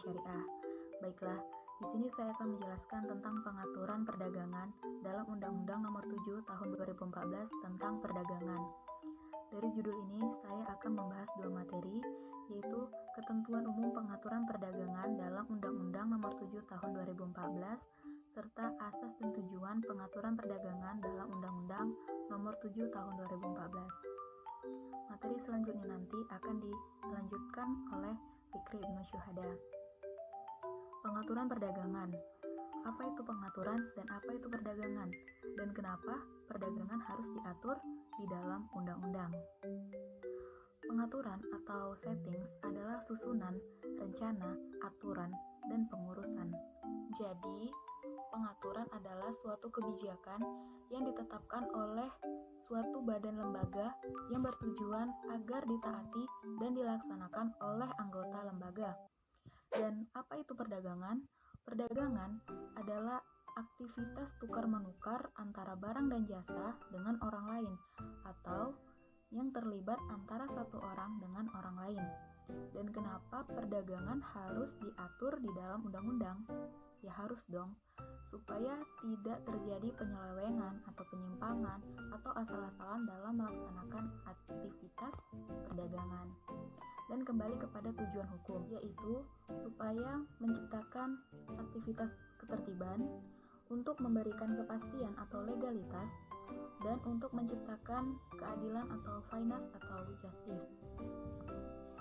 syariah. Baiklah, di sini saya akan menjelaskan tentang pengaturan perdagangan dalam Undang-Undang Nomor 7 Tahun 2014 tentang perdagangan. Dari judul ini, saya akan membahas dua materi, yaitu Ketentuan Umum Pengaturan Perdagangan dalam Undang-Undang Nomor 7 Tahun 2014 serta Asas dan Tujuan Pengaturan Perdagangan dalam Undang-Undang Nomor 7 Tahun 2014. Materi selanjutnya nanti akan dilanjutkan oleh Fikri Ibnu Syuhada. Pengaturan perdagangan. Apa itu pengaturan dan apa itu perdagangan? Dan kenapa perdagangan harus diatur di dalam undang-undang? Pengaturan atau settings adalah susunan, rencana, aturan, dan pengurusan. Jadi, pengaturan adalah suatu kebijakan yang ditetapkan oleh suatu badan lembaga yang bertujuan agar ditaati dan dilaksanakan oleh anggota lembaga. Dan apa itu perdagangan? Perdagangan adalah aktivitas tukar-menukar antara barang dan jasa dengan orang lain atau yang terlibat antara satu orang dengan orang lain. Dan kenapa perdagangan harus diatur di dalam undang-undang? Ya harus dong, supaya tidak terjadi penyelewengan atau penyimpangan atau asal-asalan dalam melaksanakan aktivitas perdagangan. Dan kembali kepada tujuan hukum, yaitu supaya menciptakan aktivitas ketertiban, untuk memberikan kepastian atau legalitas, dan untuk menciptakan keadilan atau fairness atau justice.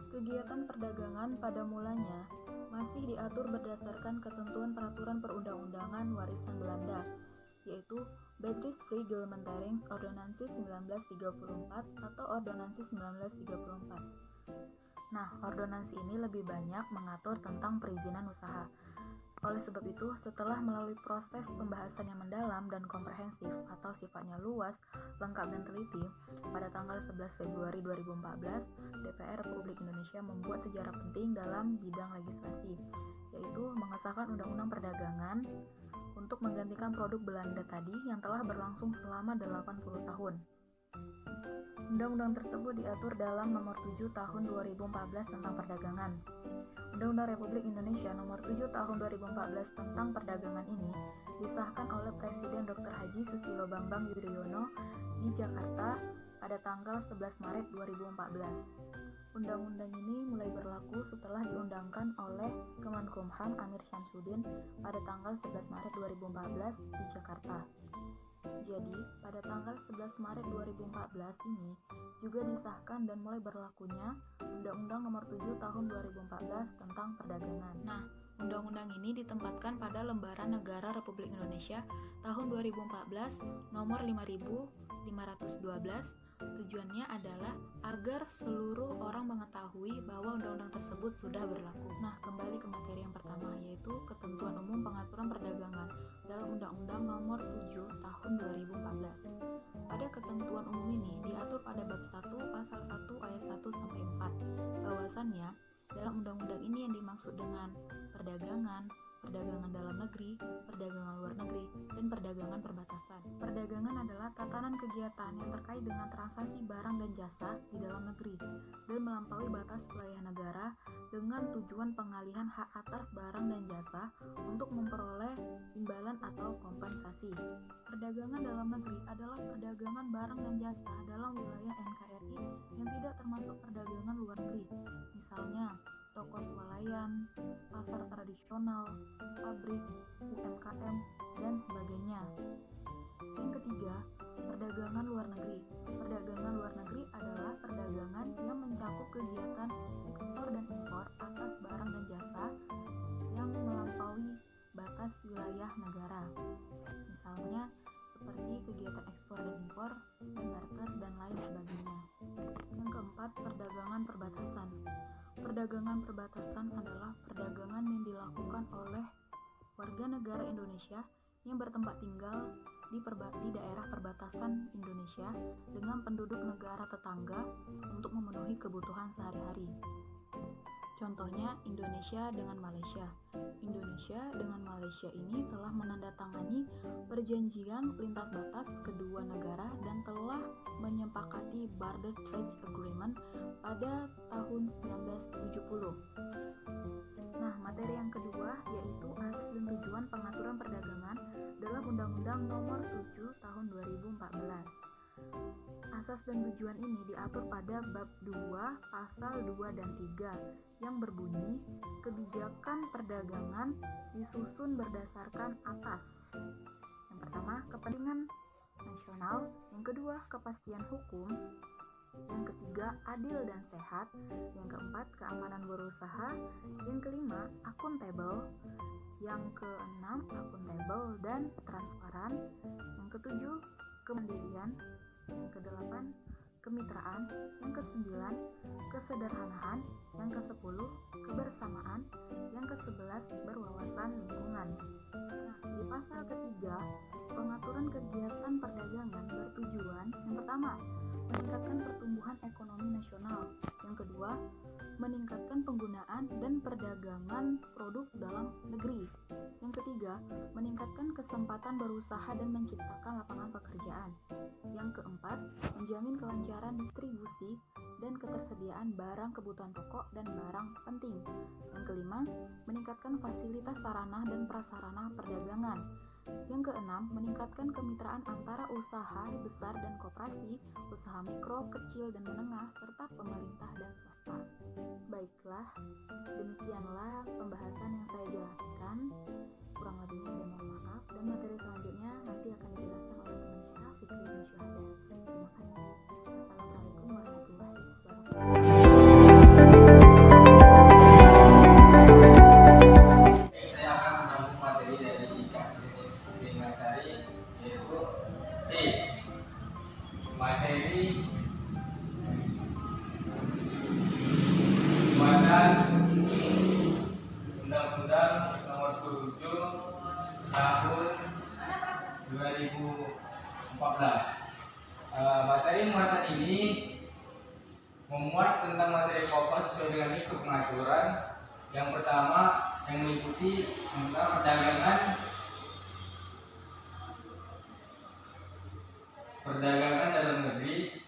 Kegiatan perdagangan pada mulanya masih diatur berdasarkan ketentuan peraturan perundang-undangan warisan Belanda, yaitu Wettingsvrij-Gemeenterangsordonnantie 1934 atau Ordonansi 1934. Nah, ordonansi ini lebih banyak mengatur tentang perizinan usaha. Oleh sebab itu, setelah melalui proses pembahasan yang mendalam dan komprehensif atau sifatnya luas, lengkap dan teliti, pada tanggal 11 Februari 2014, DPR Republik Indonesia membuat sejarah penting dalam bidang legislasi, yaitu mengesahkan Undang-Undang Perdagangan untuk menggantikan produk Belanda tadi yang telah berlangsung selama 80 tahun. Undang-undang tersebut diatur dalam Nomor 7 Tahun 2014 tentang perdagangan. Undang-Undang Republik Indonesia Nomor 7 Tahun 2014 tentang perdagangan ini disahkan oleh Presiden Dr. Haji Susilo Bambang Yudhoyono di Jakarta pada tanggal 11 Maret 2014. Undang-undang ini mulai berlaku setelah diundangkan oleh Kemenkumham Amir Syamsuddin pada tanggal 11 Maret 2014 di Jakarta. Jadi, pada tanggal 11 Maret 2014 ini juga disahkan dan mulai berlakunya Undang-Undang Nomor 7 Tahun 2014 tentang perdagangan. Nah, undang-undang ini ditempatkan pada Lembaran Negara Republik Indonesia tahun 2014 nomor 5512. Tujuannya adalah agar seluruh orang mengetahui bahwa undang-undang tersebut sudah berlaku. Nah, kembali ke materi yang pertama, yaitu Ketentuan Umum Pengaturan Perdagangan dalam Undang-Undang Nomor 7 Tahun 2014. Pada ketentuan umum ini diatur pada bab 1 pasal 1 ayat 1 sampai 4. Bahwasannya, dalam undang-undang ini yang dimaksud dengan perdagangan, perdagangan dalam negeri, perdagangan luar negeri, dan perdagangan perbatasan. Perdagangan adalah tatanan kegiatan yang terkait dengan transaksi barang dan jasa di dalam negeri dan melampaui batas wilayah negara dengan tujuan pengalihan hak atas barang dan jasa untuk memperoleh imbalan atau kompensasi. Perdagangan dalam negeri adalah perdagangan barang dan jasa dalam wilayah NKRI yang tidak termasuk perdagangan luar negeri. Misalnya, toko swalayan, pasar tradisional, pabrik, UMKM, dan sebagainya. Yang ketiga, perdagangan luar negeri. Perdagangan luar negeri adalah perdagangan yang mencakup kegiatan ekspor dan impor atas barang dan jasa yang melampaui batas wilayah negara. Misalnya, seperti kegiatan ekspor dan impor, barter, dan lain sebagainya. Yang keempat, perdagangan perbatasan. Perdagangan perbatasan adalah perdagangan yang dilakukan oleh warga negara Indonesia yang bertempat tinggal di daerah perbatasan Indonesia dengan penduduk negara tetangga untuk memenuhi kebutuhan sehari-hari. Contohnya Indonesia dengan Malaysia. Indonesia dengan Malaysia ini telah menandatangani perjanjian lintas batas kedua negara dan telah menyepakati Border Trade Agreement pada tahun 1970. Nah, materi yang kedua yaitu asas dan tujuan pengaturan perdagangan dalam Undang-Undang Nomor 7 Tahun 2014. Asas dan tujuan ini diatur pada bab 2, pasal 2 dan 3 yang berbunyi kebijakan perdagangan disusun berdasarkan atas. Yang pertama, kepentingan nasional, yang kedua, kepastian hukum, yang ketiga, adil dan sehat, yang keempat, keamanan berusaha, yang kelima, akuntabel, yang keenam, akuntabel dan transparan, yang ketujuh, kemandirian, yang kedelapan, kemitraan, yang kesembilan, kesederhanaan, yang kesepuluh, kebersamaan, yang kesebelas, berwawasan lingkungan. Nah, di pasal ketiga, pengaturan kegiatan perdagangan bertujuan yang pertama, meningkatkan pertumbuhan ekonomi nasional, yang kedua, meningkatkan penggunaan dan perdagangan produk dalam negeri, yang ketiga, meningkatkan kesempatan berusaha dan menciptakan lapangan pekerjaan, yang keempat, menjamin kelancaran distribusi dan ketersediaan barang kebutuhan pokok dan barang penting, yang kelima, meningkatkan fasilitas sarana dan prasarana perdagangan, yang keenam, meningkatkan kemitraan antara usaha besar dan koperasi, usaha mikro, kecil, dan menengah, serta pemerintah dan swasta. Baiklah, demikianlah pembahasan yang saya jelaskan. Kurang lebihnya saya mohon maaf, dan materi selanjutnya nanti akan dijelaskan oleh teman kita, Fikri dan Syuhada. Terima kasih. Assalamualaikum warahmatullahi wabarakatuh. Saya akan menyambung materi dari Kak Siti Bingasari, yaitu C. Materi pembuatan Undang-Undang Nomor 7 Tahun 2014. Materi muatan ini memuat tentang materi pokok sesuai dengan ikut pengaturan. Yang pertama yang meliputi tentang perdagangan dalam negeri,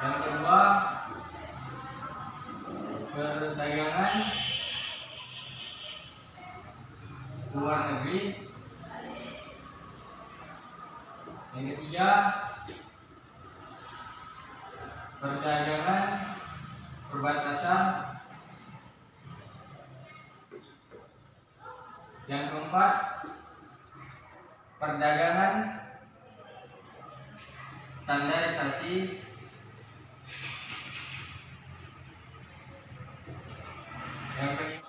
yang kedua perdagangan luar negeri, yang ketiga perdagangan perbatasan, yang keempat perdagangan standarisasi, yang kelima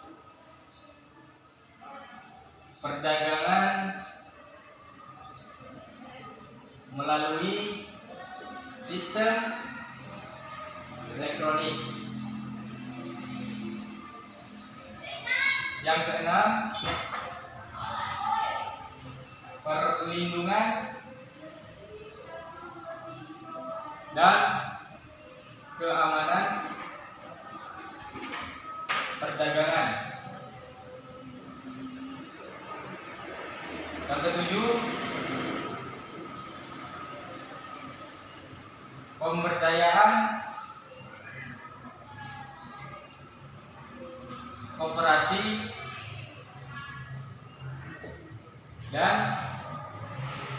perdagangan melalui sistem elektronik, yang keenam perlindungan dan keamanan perdagangan, yang ketujuh pemberdayaan koperasi dan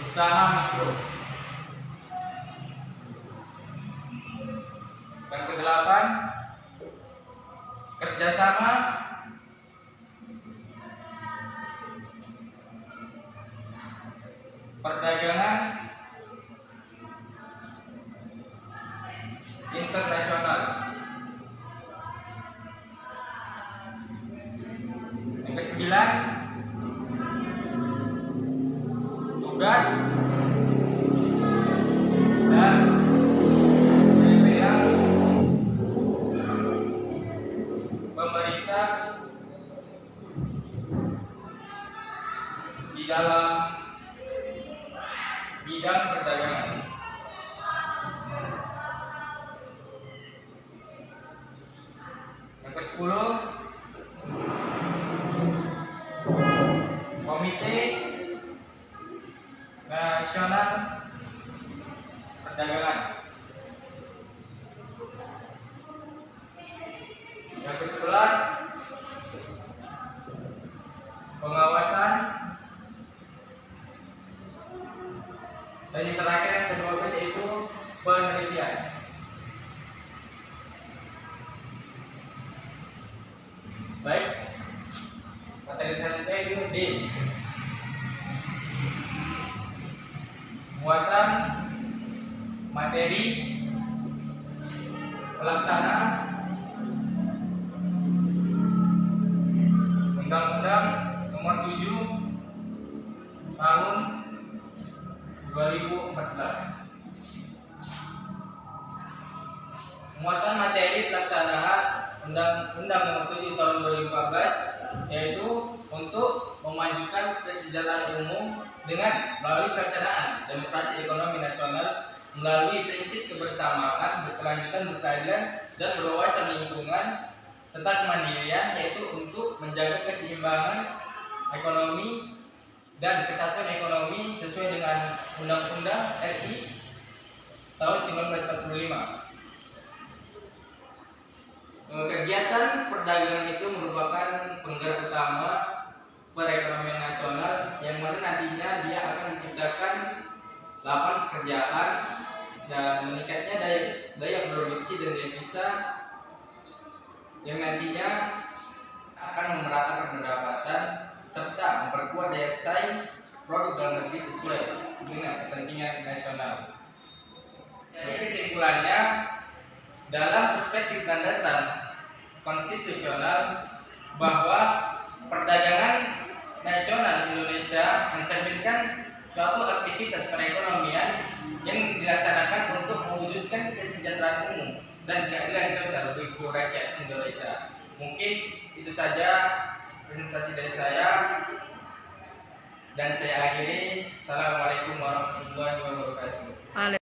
usaha mikro, yang kedelapan kerjasama perdagangan internasional, yang kesembilan tugas dan wewenang pemerintah di dalam bidang perdagangan. ke-10, Komite Nasional Perdagangan. Yang ke-11, pengawasan. Dan yang terakhir yang ke-12 yaitu penelitian. Baik, materi selanjutnya itu D. Muatan materi pelaksana Undang-Undang Nomor 7 Tahun 2014. Muatan materi pelaksanaan Undang-Undang Nomor 7 Tahun 2014 yaitu untuk memajukan kesejahteraan umum dengan melalui pelaksanaan demokrasi ekonomi nasional melalui prinsip kebersamaan, berkelanjutan, berkeadilan, dan berwawasan lingkungan serta kemandirian, yaitu untuk menjaga keseimbangan ekonomi dan kesatuan ekonomi sesuai dengan Undang-Undang RI tahun 1945. Kegiatan perdagangan itu merupakan penggerak utama perekonomian nasional yang mana nantinya dia akan menciptakan lapangan pekerjaan dan meningkatnya daya produksi dan devisa yang nantinya akan memeratakan pendapatan serta memperkuat daya saing produk dalam negeri sesuai dengan kepentingan nasional. Jadi kesimpulannya, dalam perspektif landasan konstitusional bahwa perdagangan nasional Indonesia mencerminkan suatu aktivitas perekonomian yang dilaksanakan untuk mewujudkan kesejahteraan umum dan keadilan sosial bagi rakyat Indonesia. Mungkin itu saja presentasi dari saya dan saya akhiri. Assalamualaikum warahmatullahi wabarakatuh.